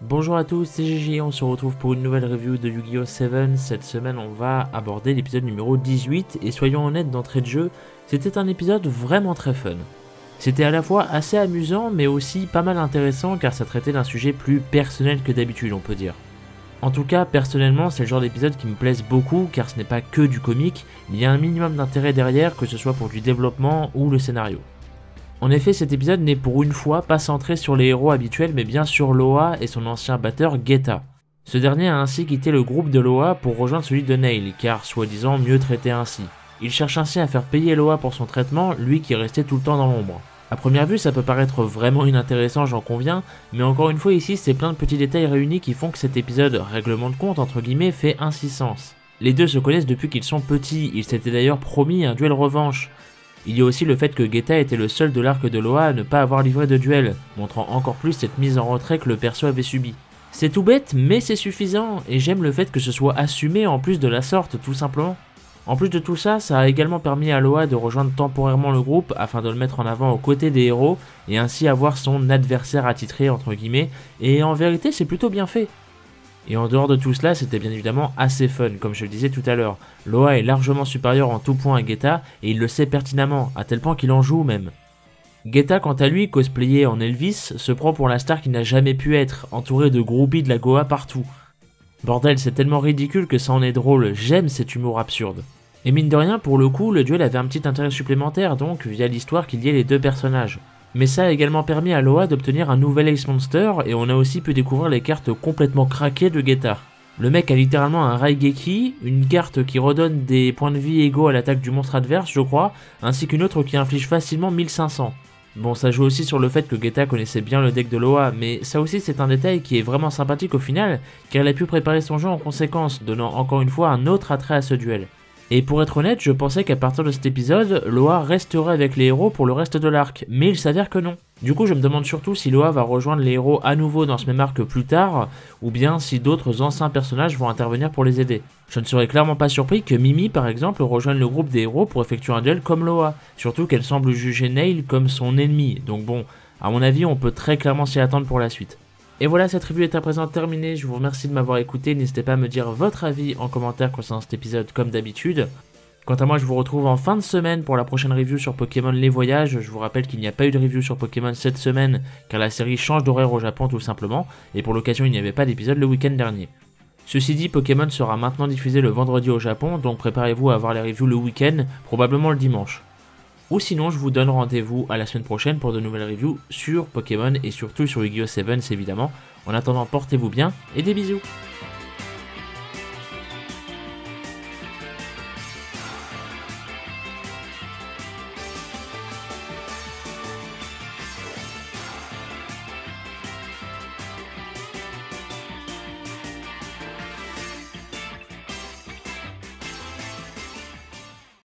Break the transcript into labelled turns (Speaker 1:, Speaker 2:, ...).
Speaker 1: Bonjour à tous, c'est GG, on se retrouve pour une nouvelle review de Yu-Gi-Oh! 7. Cette semaine on va aborder l'épisode numéro 18 et soyons honnêtes d'entrée de jeu, c'était un épisode vraiment très fun. C'était à la fois assez amusant mais aussi pas mal intéressant car ça traitait d'un sujet plus personnel que d'habitude on peut dire. En tout cas personnellement c'est le genre d'épisode qui me plaise beaucoup car ce n'est pas que du comique, il y a un minimum d'intérêt derrière que ce soit pour du développement ou le scénario. En effet, cet épisode n'est pour une fois pas centré sur les héros habituels mais bien sur Loa et son ancien batteur Geta. Ce dernier a ainsi quitté le groupe de Loa pour rejoindre celui de Nail, car soi-disant mieux traité ainsi. Il cherche ainsi à faire payer Loa pour son traitement, lui qui est resté tout le temps dans l'ombre. A première vue ça peut paraître vraiment inintéressant, j'en conviens, mais encore une fois ici c'est plein de petits détails réunis qui font que cet épisode règlement de compte entre guillemets fait ainsi sens. Les deux se connaissent depuis qu'ils sont petits, ils s'étaient d'ailleurs promis un duel revanche. Il y a aussi le fait que Geta était le seul de l'arc de Loa à ne pas avoir livré de duel, montrant encore plus cette mise en retrait que le perso avait subi. C'est tout bête, mais c'est suffisant, et j'aime le fait que ce soit assumé en plus de la sorte, tout simplement. En plus de tout ça, ça a également permis à Loa de rejoindre temporairement le groupe afin de le mettre en avant aux côtés des héros, et ainsi avoir son adversaire attitré entre guillemets, et en vérité c'est plutôt bien fait. Et en dehors de tout cela, c'était bien évidemment assez fun, comme je le disais tout à l'heure. Loa est largement supérieur en tout point à Geta, et il le sait pertinemment, à tel point qu'il en joue même. Geta, quant à lui, cosplayé en Elvis, se prend pour la star qu'il n'a jamais pu être, entouré de groupies de la Goa partout. Bordel, c'est tellement ridicule que ça en est drôle, j'aime cet humour absurde. Et mine de rien, pour le coup, le duel avait un petit intérêt supplémentaire donc, via l'histoire qui liait les deux personnages. Mais ça a également permis à Loa d'obtenir un nouvel Ace Monster et on a aussi pu découvrir les cartes complètement craquées de Geta. Le mec a littéralement un Raigeki, une carte qui redonne des points de vie égaux à l'attaque du monstre adverse je crois, ainsi qu'une autre qui inflige facilement 1500. Bon ça joue aussi sur le fait que Geta connaissait bien le deck de Loa, mais ça aussi c'est un détail qui est vraiment sympathique au final, car il a pu préparer son jeu en conséquence, donnant encore une fois un autre attrait à ce duel. Et pour être honnête, je pensais qu'à partir de cet épisode, Loa resterait avec les héros pour le reste de l'arc, mais il s'avère que non. Du coup je me demande surtout si Loa va rejoindre les héros à nouveau dans ce même arc plus tard, ou bien si d'autres anciens personnages vont intervenir pour les aider. Je ne serais clairement pas surpris que Mimi par exemple rejoigne le groupe des héros pour effectuer un duel comme Loa, surtout qu'elle semble juger Nail comme son ennemi, donc bon, à mon avis on peut très clairement s'y attendre pour la suite. Et voilà, cette review est à présent terminée, je vous remercie de m'avoir écouté, n'hésitez pas à me dire votre avis en commentaire concernant cet épisode comme d'habitude. Quant à moi, je vous retrouve en fin de semaine pour la prochaine review sur Pokémon Les Voyages. Je vous rappelle qu'il n'y a pas eu de review sur Pokémon cette semaine, car la série change d'horaire au Japon tout simplement, et pour l'occasion il n'y avait pas d'épisode le week-end dernier. Ceci dit, Pokémon sera maintenant diffusé le vendredi au Japon, donc préparez-vous à avoir les reviews le week-end, probablement le dimanche. Ou sinon, je vous donne rendez-vous à la semaine prochaine pour de nouvelles reviews sur Pokémon et surtout sur Yu-Gi-Oh! 7 évidemment. En attendant, portez-vous bien et des bisous.